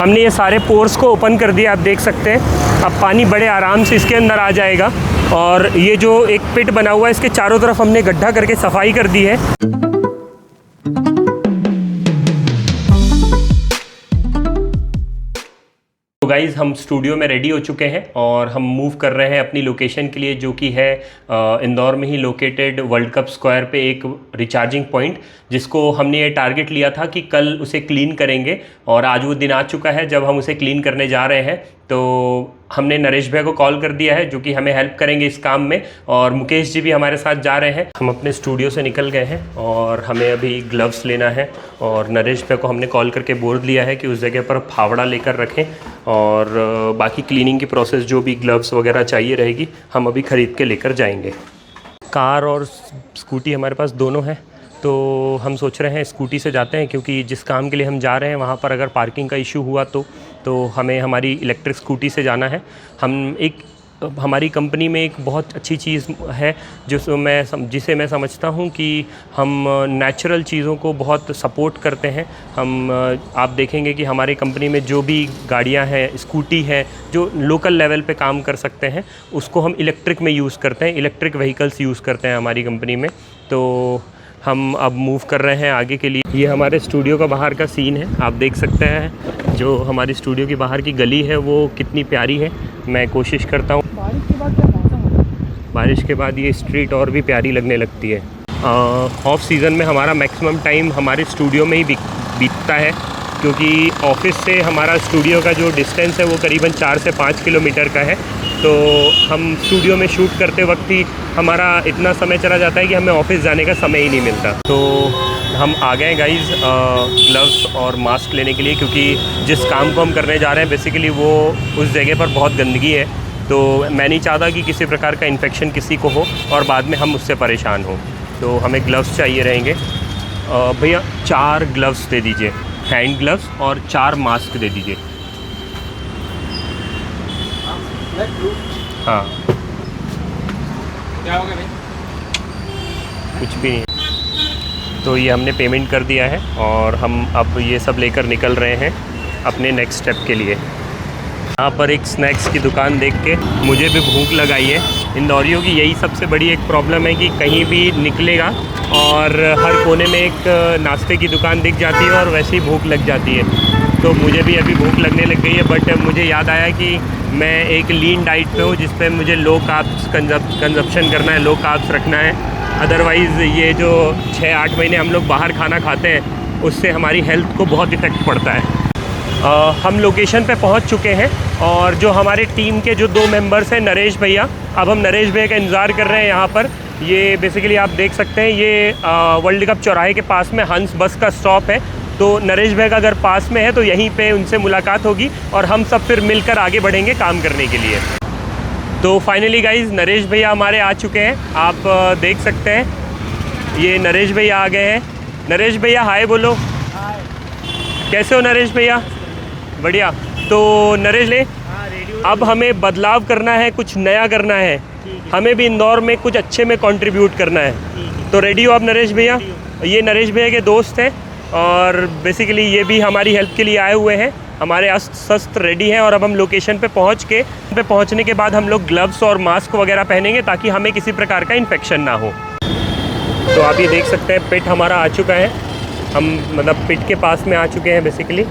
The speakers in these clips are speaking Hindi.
हमने ये सारे पोर्स को ओपन कर दिया, आप देख सकते हैं। अब पानी बड़े आराम से इसके अंदर आ जाएगा। और ये जो एक पिट बना हुआ है इसके चारों तरफ हमने गड्ढा करके सफाई कर दी है। तो गाइज़ हम स्टूडियो में रेडी हो चुके हैं और हम मूव कर रहे हैं अपनी लोकेशन के लिए, जो कि है इंदौर में ही लोकेटेड वर्ल्ड कप स्क्वायर पे एक रिचार्जिंग पॉइंट, जिसको हमने ये टारगेट लिया था कि कल उसे क्लीन करेंगे। और आज वो दिन आ चुका है जब हम उसे क्लीन करने जा रहे हैं। तो हमने नरेश भैया को कॉल कर दिया है जो कि हमें हेल्प करेंगे इस काम में, और मुकेश जी भी हमारे साथ जा रहे हैं। हम अपने स्टूडियो से निकल गए हैं और हमें अभी ग्लव्स लेना है, और नरेश भैया को हमने कॉल करके बोल दिया है कि उस जगह पर फावड़ा लेकर रखें, और बाकी क्लीनिंग की प्रोसेस जो भी ग्लव्स वगैरह चाहिए रहेगी हम अभी ख़रीद के लेकर जाएंगे। कार और स्कूटी हमारे पास दोनों हैं, तो हम सोच रहे हैं स्कूटी से जाते हैं, क्योंकि जिस काम के लिए हम जा रहे हैं वहाँ पर अगर पार्किंग का इशू हुआ तो हमें हमारी इलेक्ट्रिक स्कूटी से जाना है। हमारी कंपनी में एक बहुत अच्छी चीज़ है जिसे मैं समझता हूँ कि हम नेचुरल चीज़ों को बहुत सपोर्ट करते हैं। आप देखेंगे कि हमारी कंपनी में जो भी गाड़ियाँ हैं, स्कूटी है, जो लोकल लेवल पे काम कर सकते हैं उसको हम इलेक्ट्रिक में यूज़ करते हैं, इलेक्ट्रिक व्हीकल्स यूज़ करते हैं हमारी कंपनी में। तो हम अब मूव कर रहे हैं आगे के लिए। ये हमारे स्टूडियो का बाहर का सीन है, आप देख सकते हैं जो हमारी स्टूडियो की बाहर की गली है वो कितनी प्यारी है। मैं कोशिश करता हूँ, बारिश के बाद क्या मौसम होता है? बारिश के बाद ये स्ट्रीट और भी प्यारी लगने लगती है। ऑफ सीज़न में हमारा मैक्सिमम टाइम हमारे स्टूडियो में ही बीतता है, क्योंकि ऑफिस से हमारा स्टूडियो का जो डिस्टेंस है वो करीबन 4 से 5 किलोमीटर का है। तो हम स्टूडियो में शूट करते वक्त ही हमारा इतना समय चला जाता है कि हमें ऑफिस जाने का समय ही नहीं मिलता। तो हम आ गए गाइज़ ग्लव्स और मास्क लेने के लिए, क्योंकि जिस काम को हम करने जा रहे हैं बेसिकली वो उस जगह पर बहुत गंदगी है। तो मैं नहीं चाहता कि किसी प्रकार का इन्फेक्शन किसी को हो और बाद में हम उससे परेशान हों। तो हमें ग्लव्स चाहिए रहेंगे। भैया 4 ग्लव्स दे दीजिए, हैंड ग्लव्स, और 4 मास्क दे दीजिए। हाँ, क्या होगा भाई? कुछ भी नहीं। तो ये हमने पेमेंट कर दिया है और हम अब ये सब लेकर निकल रहे हैं अपने नेक्स्ट स्टेप के लिए। यहाँ पर एक स्नैक्स की दुकान देख के मुझे भी भूख लगाई है। इंदौरियों की यही सबसे बड़ी एक प्रॉब्लम है कि कहीं भी निकलेगा और हर कोने में एक नाश्ते की दुकान दिख जाती है और वैसे ही भूख लग जाती है। तो मुझे भी अभी भूख लगने लग गई है, बट मुझे याद आया कि मैं एक लीन डाइट पे हूँ जिस पे मुझे लो कार्ब्स कंजप्शन करना है, लो कार्ब्स रखना है। अदरवाइज़ ये जो 6-8 महीने हम लोग बाहर खाना खाते हैं उससे हमारी हेल्थ को बहुत इफ़ेक्ट पड़ता है। हम लोकेशन पे पहुंच चुके हैं और जो हमारे टीम के जो 2 मेंबर्स हैं, नरेश भैया, अब हम नरेश भैया का इंतज़ार कर रहे हैं यहाँ पर। ये बेसिकली आप देख सकते हैं ये वर्ल्ड कप चौराहे के पास में हंस बस का स्टॉप है। तो नरेश भैया का अगर पास में है तो यहीं पे उनसे मुलाकात होगी और हम सब फिर मिलकर आगे बढ़ेंगे काम करने के लिए। तो फाइनली गाइज़ नरेश भैया हमारे आ चुके हैं, आप देख सकते हैं ये नरेश भैया आ गए हैं। नरेश भैया हाय बोलो। हाय। कैसे हो नरेश भैया? बढ़िया। तो नरेश ले, अब हमें बदलाव करना है, कुछ नया करना है, हमें भी इंदौर में कुछ अच्छे में कंट्रीब्यूट करना है। तो रेडी हो आप नरेश भैया? ये नरेश भैया के दोस्त हैं और बेसिकली ये भी हमारी हेल्प के लिए आए हुए हैं। हमारे अस्त्र शस्त्र रेडी हैं और अब हम लोकेशन पे पहुंचने के बाद हम लोग ग्लव्स और मास्क वगैरह पहनेंगे ताकि हमें किसी प्रकार का इन्फेक्शन ना हो। तो आप ये देख सकते हैं पिट हमारा आ चुका है, हम मतलब पिट के पास में आ चुके हैं बेसिकली।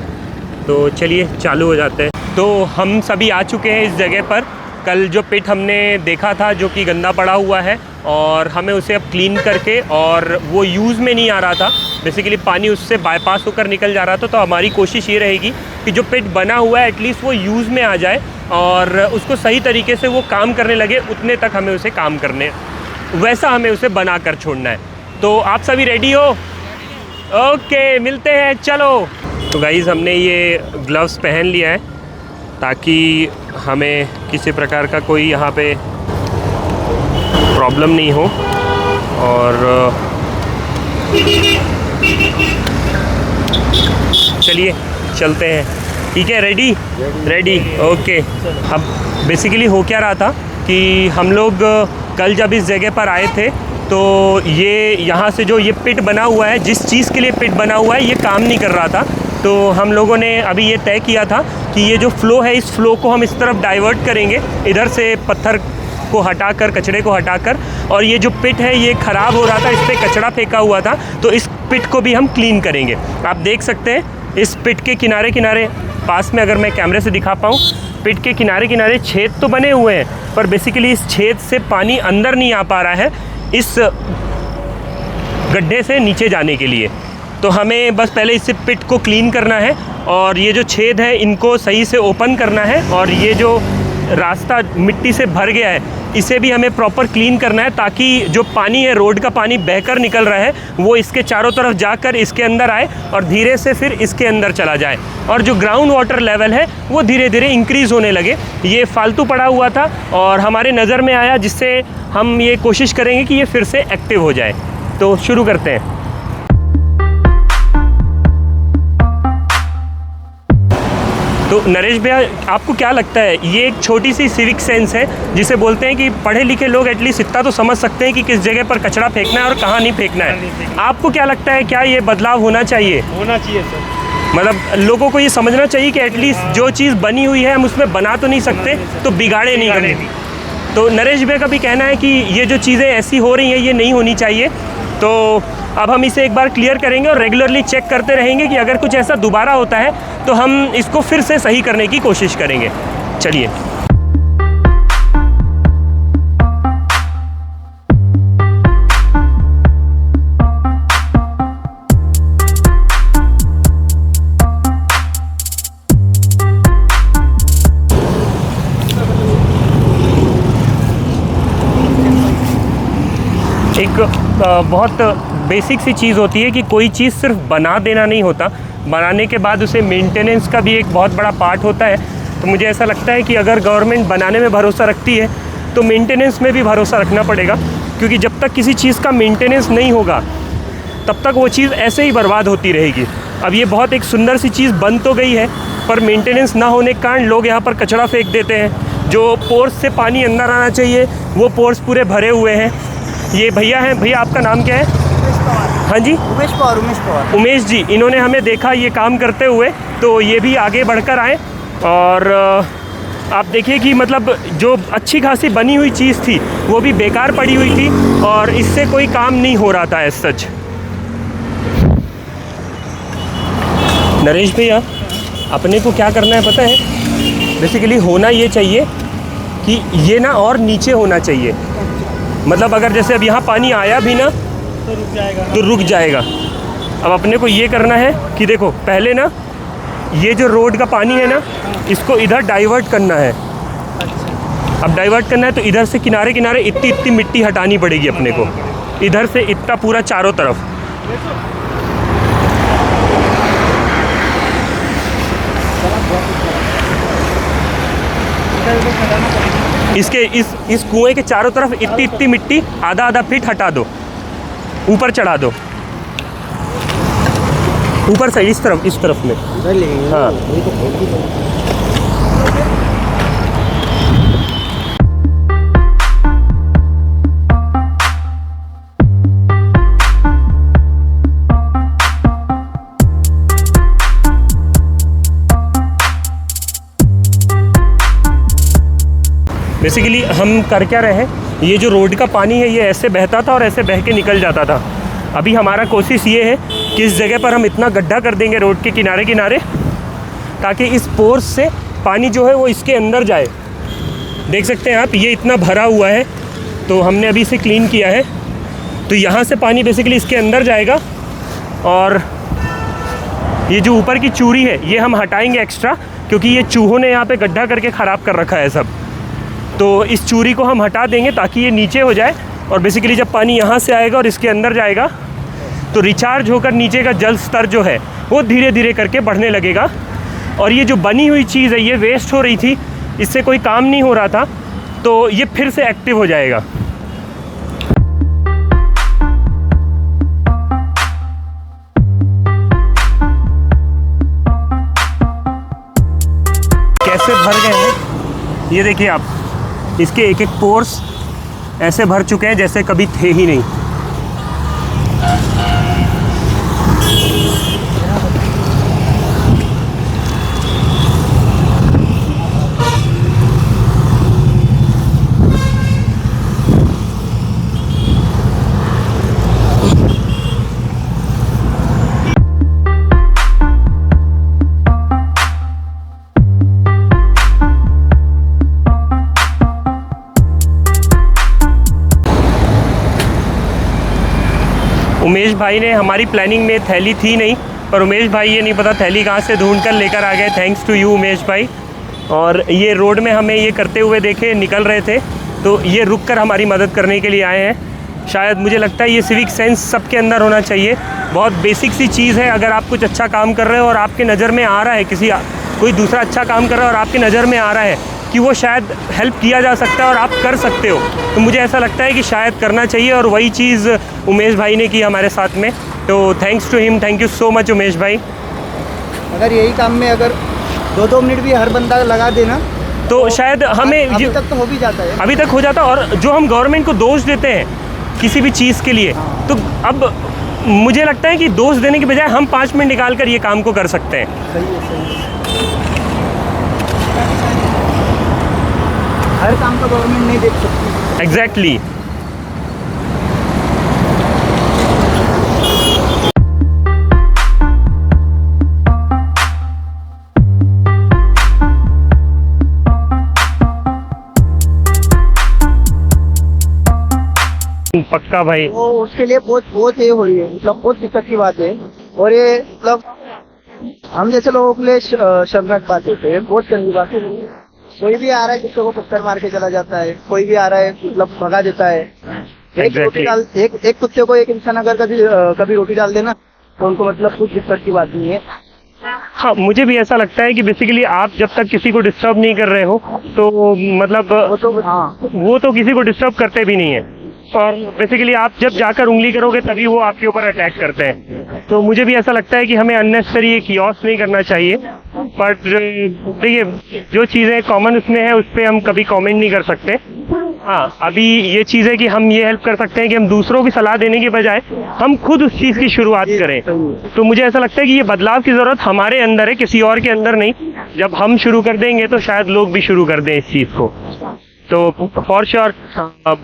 तो चलिए चालू हो जाते हैं। तो हम सभी आ चुके हैं इस जगह पर। कल जो पिट हमने देखा था जो कि गंदा पड़ा हुआ है और हमें उसे अब क्लीन करके, और वो यूज़ में नहीं आ रहा था, बेसिकली पानी उससे बाईपास होकर निकल जा रहा था। तो हमारी कोशिश ये रहेगी कि जो पिट बना हुआ है एटलीस्ट वो यूज़ में आ जाए और उसको सही तरीके से वो काम करने लगे, उतने तक हमें उसे काम करने, वैसा हमें उसे बना कर छोड़ना है। तो आप सभी रेडी हो? ओके, मिलते हैं, चलो। तो गाइज़ हमने ये ग्लव्स पहन लिया है ताकि हमें किसी प्रकार का कोई यहाँ पे प्रॉब्लम नहीं हो। और चलिए चलते हैं, ठीक है? Ready okay. अब बेसिकली हो क्या रहा था कि हम लोग कल जब इस जगह पर आए थे तो ये यहाँ से जो ये पिट बना हुआ है, जिस चीज़ के लिए पिट बना हुआ है ये काम नहीं कर रहा था। तो हम लोगों ने अभी ये तय किया था कि ये जो फ़्लो है, इस फ़्लो को हम इस तरफ डाइवर्ट करेंगे, इधर से पत्थर को हटाकर, कचड़े को हटाकर। और ये जो पिट है ये ख़राब हो रहा था, इस पर कचड़ा फेंका हुआ था, तो इस पिट को भी हम क्लीन करेंगे। आप देख सकते हैं इस पिट के किनारे किनारे, पास में अगर मैं कैमरे से दिखा पाऊँ, पिट के किनारे किनारे छेद तो बने हुए हैं, पर बेसिकली इस छेद से पानी अंदर नहीं आ पा रहा है इस गड्ढे से नीचे जाने के लिए। तो हमें बस पहले इस पिट को क्लीन करना है और ये जो छेद है इनको सही से ओपन करना है, और ये जो रास्ता मिट्टी से भर गया है इसे भी हमें प्रॉपर क्लीन करना है, ताकि जो पानी है, रोड का पानी बहकर निकल रहा है, वो इसके चारों तरफ जाकर इसके अंदर आए और धीरे से फिर इसके अंदर चला जाए, और जो ग्राउंड वाटर लेवल है वो धीरे धीरे इंक्रीज़ होने लगे। ये फालतू पड़ा हुआ था और हमारे नज़र में आया, जिससे हम ये कोशिश करेंगे कि ये फिर से एक्टिव हो जाए। तो शुरू करते हैं। तो नरेश भैया, आपको क्या लगता है, ये एक छोटी सी सिविक सेंस है जिसे बोलते हैं कि पढ़े लिखे लोग एटलीस्ट इतना तो समझ सकते हैं कि किस जगह पर कचरा फेंकना है और कहाँ नहीं फेंकना है। आपको क्या लगता है, क्या ये बदलाव होना चाहिए? होना चाहिए सर। मतलब लोगों को ये समझना चाहिए कि एटलीस्ट जो चीज़ बनी हुई है हम उसमें बना तो नहीं सकते, तो बिगाड़े नहीं करने। तो नरेश भैया का भी कहना है कि ये जो चीज़ें ऐसी हो रही हैं ये नहीं होनी चाहिए। तो अब हम इसे एक बार क्लियर करेंगे और रेगुलरली चेक करते रहेंगे कि अगर कुछ ऐसा दोबारा होता है तो हम इसको फिर से सही करने की कोशिश करेंगे। चलिए। एक बहुत बेसिक सी चीज़ होती है कि कोई चीज़ सिर्फ बना देना नहीं होता, बनाने के बाद उसे मेंटेनेंस का भी एक बहुत बड़ा पार्ट होता है। तो मुझे ऐसा लगता है कि अगर गवर्नमेंट बनाने में भरोसा रखती है तो मेंटेनेंस में भी भरोसा रखना पड़ेगा, क्योंकि जब तक किसी चीज़ का मेंटेनेंस नहीं होगा तब तक वो चीज़ ऐसे ही बर्बाद होती रहेगी। अब ये बहुत एक सुंदर सी चीज़ बन तो गई है, पर मेंटेनेंस ना होने के कारण लोग यहाँ पर कचरा फेंक देते हैं। जो पोर्स से पानी अंदर आना चाहिए वो पोर्स पूरे भरे हुए हैं। ये भैया हैं, भैया आपका नाम क्या है? हाँ जी, उमेश पवार। उमेश जी, इन्होंने हमें देखा ये काम करते हुए, तो ये भी आगे बढ़कर आए। और आप देखिए कि मतलब जो अच्छी खासी बनी हुई चीज़ थी वो भी बेकार पड़ी हुई थी और इससे कोई काम नहीं हो रहा था एज सच। नरेश भैया, अपने को क्या करना है पता है? बेसिकली होना ये चाहिए कि ये ना और नीचे होना चाहिए। मतलब अगर जैसे अब यहाँ पानी आया भी ना तो रुक जाएगा। अब अपने को ये करना है कि देखो, पहले ना ये जो रोड का पानी है ना इसको इधर डाइवर्ट करना है। अब डाइवर्ट करना है तो इधर से किनारे किनारे इतनी मिट्टी हटानी पड़ेगी अपने को, इधर से इतना पूरा चारों तरफ। इसके इस कुएं के चारों तरफ इतनी मिट्टी आधा फीट हटा दो, ऊपर चढ़ा दो, ऊपर से इस तरफ में। हाँ, बेसिकली हम कर क्या रहे हैं, ये जो रोड का पानी है ये ऐसे बहता था और ऐसे बह के निकल जाता था। अभी हमारा कोशिश ये है कि इस जगह पर हम इतना गड्ढा कर देंगे रोड के किनारे किनारे, ताकि इस पोर्स से पानी जो है वो इसके अंदर जाए। देख सकते हैं आप, ये इतना भरा हुआ है, तो हमने अभी इसे क्लीन किया है। तो यहाँ से पानी बेसिकली इसके अंदर जाएगा और ये जो ऊपर की चूड़ी है ये हम हटाएंगे एक्स्ट्रा, क्योंकि ये चूहों ने यहाँ पे गड्ढा करके ख़राब कर रखा है सब। तो इस चूड़ी को हम हटा देंगे ताकि ये नीचे हो जाए, और बेसिकली जब पानी यहाँ से आएगा और इसके अंदर जाएगा तो रिचार्ज होकर नीचे का जल स्तर जो है वो धीरे धीरे करके बढ़ने लगेगा। और ये जो बनी हुई चीज़ है ये वेस्ट हो रही थी, इससे कोई काम नहीं हो रहा था, तो ये फिर से एक्टिव हो जाएगा। कैसे भर गए हैं ये देखिए आप, इसके एक एक पोर्स ऐसे भर चुके हैं जैसे कभी थे ही नहीं। उमेश भाई ने, हमारी प्लानिंग में थैली थी नहीं, पर उमेश भाई ये नहीं पता थैली कहाँ से ढूंढ कर लेकर आ गए। थैंक्स टू यू उमेश भाई। और ये रोड में हमें ये करते हुए देखे, निकल रहे थे तो ये रुक कर हमारी मदद करने के लिए आए हैं। शायद मुझे लगता है ये सिविक सेंस सबके अंदर होना चाहिए। बहुत बेसिक सी चीज़ है। अगर आप कुछ अच्छा काम कर रहे हो और आपके नज़र में आ रहा है, कोई दूसरा अच्छा काम कर रहा है और आपकी नज़र में आ रहा है कि वो शायद हेल्प किया जा सकता है और आप कर सकते हो, तो मुझे ऐसा लगता है कि शायद करना चाहिए। और वही चीज़ उमेश भाई ने की हमारे साथ में, तो thanks to him, thank you so much Umesh भाई। अगर यही काम में अगर 2-2 मिनट भी हर बंदा लगा देना तो शायद हमें अभी तक तो हो भी जाता है। अभी तक हो जाता। और जो हम गवर्नमेंट को दोष देते हैं किसी भी चीज़ के लिए, तो अब मुझे लगता है कि दोष देने की बजाय हम 5 मिनट निकाल कर ये काम को कर सकते हैं। सही है, सही है। हर काम तो गवर्नमेंट नहीं देख सकती। एग्जैक्टली। पक्का भाई। वो उसके लिए बहुत ये हो रही है, मतलब बहुत दिक्कत की बात है। और ये मतलब हम जैसे लोगों के लिए शर्मनाक बात होती है, बहुत गंदी बात है। कोई भी आ रहा है किसी को पत्थर मार के चला जाता है, कोई भी आ रहा है मतलब भगा देता है। एक कुत्ते को एक इंसान अगर कभी रोटी डाल देना तो उनको मतलब कुछ दिक्कत की बात नहीं है। हाँ, मुझे भी ऐसा लगता है कि बेसिकली आप जब तक किसी को डिस्टर्ब नहीं कर रहे हो तो मतलब वो तो किसी को डिस्टर्ब करते भी नहीं है। और बेसिकली आप जब जाकर उंगली करोगे तभी वो आपके ऊपर अटैक करते हैं। तो मुझे भी ऐसा लगता है कि हमें अननेसेसरी एक कियोस नहीं करना चाहिए। बट देखिए, जो चीज़ें कॉमन उसमें है उस पर हम कभी कमेंट नहीं कर सकते। हाँ, अभी ये चीज़ है कि हम ये हेल्प कर सकते हैं कि हम दूसरों की सलाह देने के बजाय हम खुद उस चीज़ की शुरुआत करें। तो मुझे ऐसा लगता है कि ये बदलाव की ज़रूरत हमारे अंदर है, किसी और के अंदर नहीं। जब हम शुरू कर देंगे तो शायद लोग भी शुरू कर दें इस चीज़ को। तो फॉर श्योर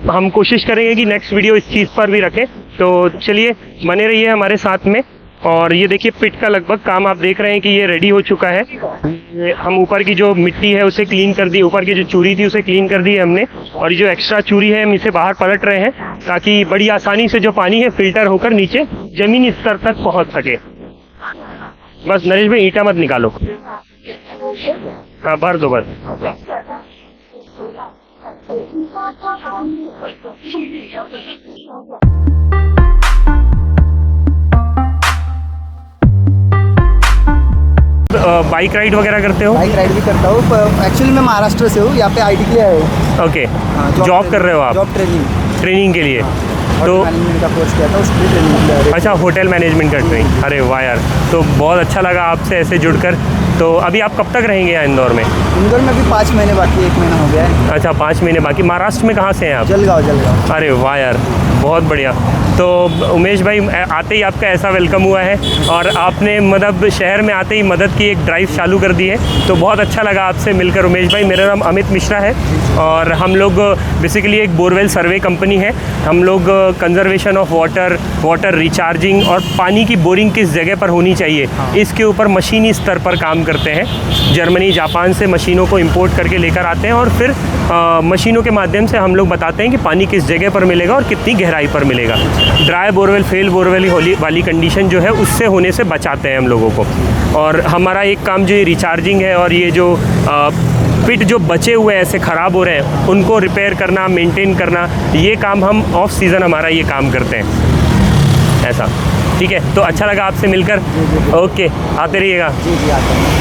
हम कोशिश करेंगे कि नेक्स्ट वीडियो इस चीज़ पर भी रखें। तो चलिए, बने रहिए हमारे साथ में। और ये देखिए, पिट का लगभग काम आप देख रहे हैं कि ये रेडी हो चुका है। हम ऊपर की जो मिट्टी है उसे क्लीन कर दी, ऊपर की जो चूरी थी उसे क्लीन कर दी है हमने। और जो एक्स्ट्रा चूरी है हम इसे बाहर पलट रहे हैं ताकि बड़ी आसानी से जो पानी है फिल्टर होकर नीचे जमीनी स्तर तक पहुँच सके। बस नरेश भाई, ईंटा मत निकालो। हाँ, भर दो बस। बाइक राइड वगैरह करते हो? बाइक राइड भी करता हूँ। एक्चुअली मैं महाराष्ट्र से हूँ, यहाँ पे IT के लिए आया हूँ। ओके, जॉब कर रहे हो आप? जॉब ट्रेनिंग के लिए। तो मैनेजमेंट का कोर्स किया था, उसके लिए ट्रेनिंग। अच्छा, होटल मैनेजमेंट का ट्रेनिंग। अरे वाह यार, तो बहुत अच्छा लगा आपसे ऐसे जुड़कर। तो अभी आप कब तक रहेंगे यहाँ इंदौर में? इंदौर में अभी 5 महीने बाकी, 1 महीना हो गया है। अच्छा, 5 महीने बाकी। महाराष्ट्र में कहाँ से हैं आप? जलगांव। अरे वाह यार, बहुत बढ़िया। तो उमेश भाई, आते ही आपका ऐसा वेलकम हुआ है और आपने मतलब शहर में आते ही मदद की एक ड्राइव चालू कर दी है, तो बहुत अच्छा लगा आपसे मिलकर उमेश भाई। मेरा नाम अमित मिश्रा है और हम लोग बेसिकली एक बोरवेल सर्वे कंपनी है। हम लोग कंजर्वेशन ऑफ वाटर रिचार्जिंग और पानी की बोरिंग किस जगह पर होनी चाहिए, इसके ऊपर मशीनी स्तर पर काम करते हैं। जर्मनी, जापान से मशीनों को इंपोर्ट करके लेकर आते हैं और फिर मशीनों के माध्यम से हम लोग बताते हैं कि पानी किस जगह पर मिलेगा और कितनी गहराई पर मिलेगा। ड्राई बोरवेल, फेल बोरवेल वाली कंडीशन जो है उससे होने से बचाते हैं हम लोगों को। और हमारा एक काम जो ये रिचार्जिंग है और ये जो पिट जो बचे हुए ऐसे ख़राब हो रहे हैं उनको रिपेयर करना, मेंटेन करना, ये काम हम ऑफ सीज़न हमारा ये काम करते हैं ऐसा। ठीक है, तो अच्छा लगा आपसे मिलकर। ओके, आते रहिएगा। जी आते हैं।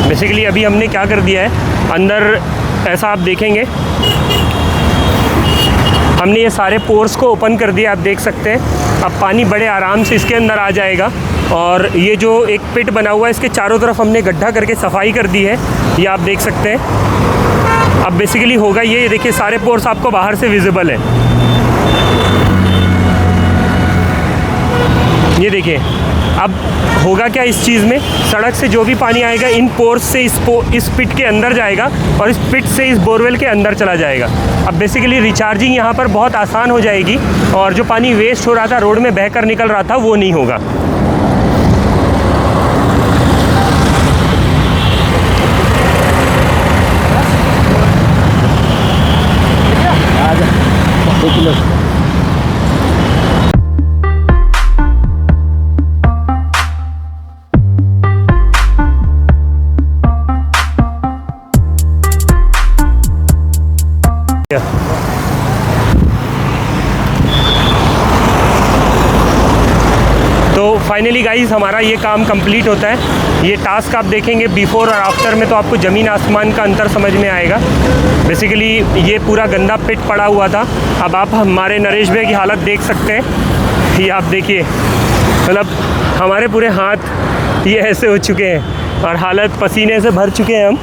बेसिकली अभी हमने क्या कर दिया है, अंदर ऐसा आप देखेंगे हमने ये सारे पोर्स को ओपन कर दिया, आप देख सकते हैं। अब पानी बड़े आराम से इसके अंदर आ जाएगा। और ये जो एक पिट बना हुआ है इसके चारों तरफ हमने गड्ढा करके सफाई कर दी है, ये आप देख सकते हैं। अब बेसिकली होगा ये देखिए, सारे पोर्स आपको बाहर से विजिबल है। ये देखिए, अब होगा क्या इस चीज़ में, सड़क से जो भी पानी आएगा इन पोर्स से इस पिट के अंदर जाएगा और इस पिट से इस बोरवेल के अंदर चला जाएगा। अब बेसिकली रिचार्जिंग यहाँ पर बहुत आसान हो जाएगी और जो पानी वेस्ट हो रहा था, रोड में बहकर निकल रहा था, वो नहीं होगा। आजा 2 किलो। तो फाइनली गाइस हमारा ये काम कंप्लीट होता है। ये टास्क आप देखेंगे बिफोर और आफ्टर में तो आपको ज़मीन आसमान का अंतर समझ में आएगा। बेसिकली ये पूरा गंदा पिट पड़ा हुआ था। अब आप हमारे नरेश भाई की हालत देख सकते हैं। ये आप देखिए, मतलब हमारे पूरे हाथ ये ऐसे हो चुके हैं और हालत पसीने से भर चुके हैं हम।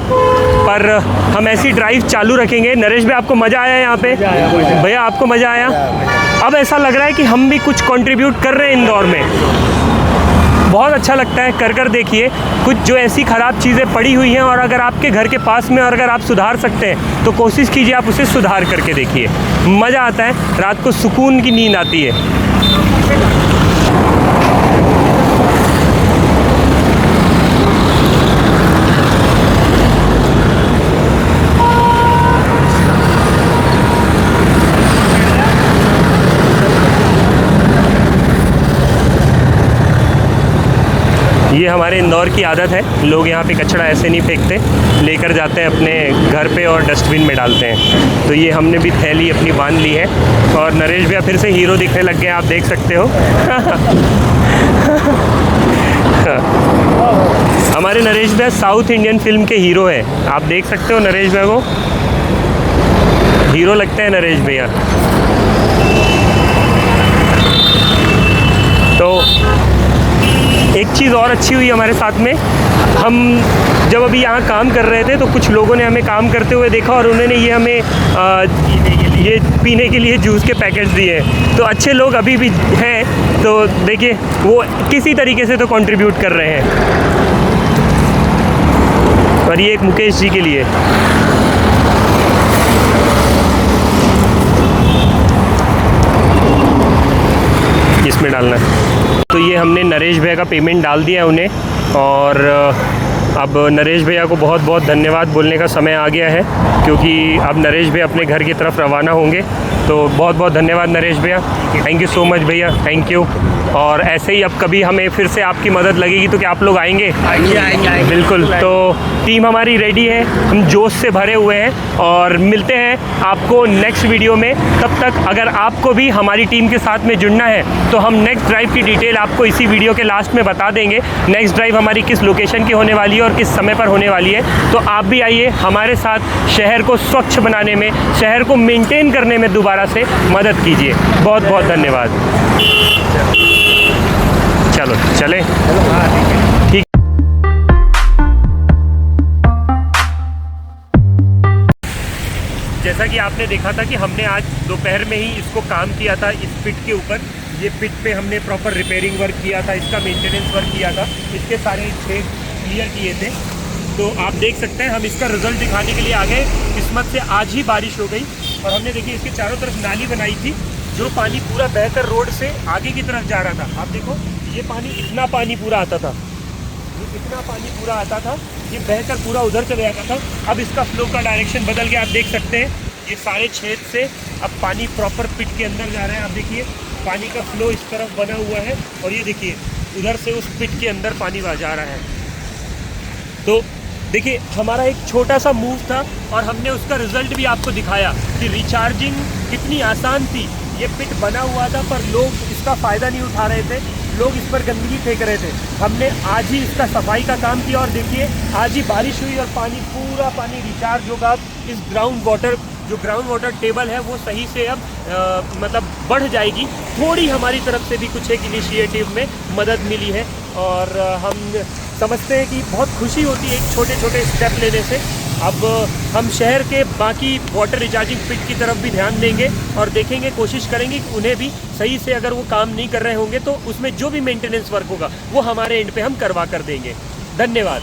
पर हम ऐसी ड्राइव चालू रखेंगे। नरेश भाई आपको मज़ा आया यहाँ पे? भैया आपको मज़ा आया? अब ऐसा लग रहा है कि हम भी कुछ कंट्रीब्यूट कर रहे हैं इंदौर में। बहुत अच्छा लगता है। कर देखिए, कुछ जो ऐसी ख़राब चीज़ें पड़ी हुई हैं और अगर आपके घर के पास में और अगर आप सुधार सकते हैं तो कोशिश कीजिए आप उसे सुधार करके देखिए। मज़ा आता है, रात को सुकून की नींद आती है। ये हमारे इंदौर की आदत है, लोग यहाँ पे कचरा ऐसे नहीं फेंकते, लेकर जाते हैं अपने घर पे और डस्टबिन में डालते हैं। तो ये हमने भी थैली अपनी बांध ली है और नरेश भैया फिर से हीरो दिखने लग गए, आप देख सकते हो। हमारे नरेश भैया साउथ इंडियन फिल्म के हीरो हैं, आप देख सकते हो नरेश भैया को, हीरो लगते हैं नरेश भैया। तो एक चीज़ और अच्छी हुई हमारे साथ में, हम जब अभी यहाँ काम कर रहे थे तो कुछ लोगों ने हमें काम करते हुए देखा और उन्होंने ये हमें ये पीने के लिए जूस के पैकेट्स दिए। तो अच्छे लोग अभी भी हैं, तो देखिए वो किसी तरीके से तो कंट्रीब्यूट कर रहे हैं। और ये एक मुकेश जी के लिए, इसमें डालना है। तो ये हमने नरेश भैया का पेमेंट डाल दिया है उन्हें और अब नरेश भैया को बहुत बहुत धन्यवाद बोलने का समय आ गया है, क्योंकि अब नरेश भैया अपने घर की तरफ रवाना होंगे। तो बहुत बहुत धन्यवाद नरेश भैया, थैंक यू सो मच भैया, थैंक यू। और ऐसे ही अब कभी हमें फिर से आपकी मदद लगेगी तो क्या आप लोग आएंगे? आएंगे बिल्कुल। तो टीम हमारी रेडी है, हम जोश से भरे हुए हैं और मिलते हैं आपको नेक्स्ट वीडियो में। तब तक अगर आपको भी हमारी टीम के साथ में जुड़ना है तो हम नेक्स्ट ड्राइव की डिटेल आपको इसी वीडियो के लास्ट में बता देंगे। नेक्स्ट ड्राइव हमारी किस लोकेशन की होने वाली है और किस समय पर होने वाली है। तो आप भी आइए हमारे साथ, शहर को स्वच्छ बनाने में, शहर को मेंटेन करने में दोबारा से मदद कीजिए। बहुत बहुत धन्यवाद। चलो चलें, ठीक। जैसा कि आपने देखा था कि हमने आज दोपहर में ही इसको काम किया था इस पिट के ऊपर। ये पिट पे हमने प्रॉपर रिपेयरिंग वर्क किया था, इसका मेंटेनेंस वर्क किया था, इसके सारे छेद क्लियर किए थे। तो आप देख सकते हैं हम इसका रिजल्ट दिखाने के लिए आ गए। किस्मत से आज ही बारिश हो गई और हमने देखिए इसके चारों तरफ नाली बनाई थी, जो पानी पूरा बहकर रोड से आगे की तरफ जा रहा था। आप देखो ये पानी, इतना पानी पूरा आता था, ये इतना पानी पूरा आता था, ये बहकर पूरा उधर चले जाता था। अब इसका फ्लो का डायरेक्शन बदल के आप देख सकते हैं, ये सारे छेद से अब पानी प्रॉपर पिट के अंदर जा रहा है। आप देखिए पानी का फ्लो इस तरफ बना हुआ है और ये देखिए उधर से उस पिट के अंदर पानी जा रहा है। तो देखिए हमारा एक छोटा सा मूव था और हमने उसका रिजल्ट भी आपको दिखाया कि रिचार्जिंग कितनी आसान थी। ये पिट बना हुआ था पर लोग इसका फ़ायदा नहीं उठा रहे थे, लोग इस पर गंदगी फेंक रहे थे। हमने आज ही इसका सफाई का काम किया और देखिए आज ही बारिश हुई और पानी, पूरा पानी रिचार्ज होगा। इस ग्राउंड वाटर टेबल है वो सही से अब मतलब बढ़ जाएगी। थोड़ी हमारी तरफ से भी कुछ एक इनिशिएटिव में मदद मिली है और हम समझते हैं कि बहुत खुशी होती है एक छोटे छोटे स्टेप लेने से। अब हम शहर के बाकी वाटर रिचार्जिंग पिट की तरफ भी ध्यान देंगे और देखेंगे, कोशिश करेंगे कि उन्हें भी सही से, अगर वो काम नहीं कर रहे होंगे तो उसमें जो भी मेंटेनेंस वर्क होगा वो हमारे एंड पे हम करवा कर देंगे। धन्यवाद।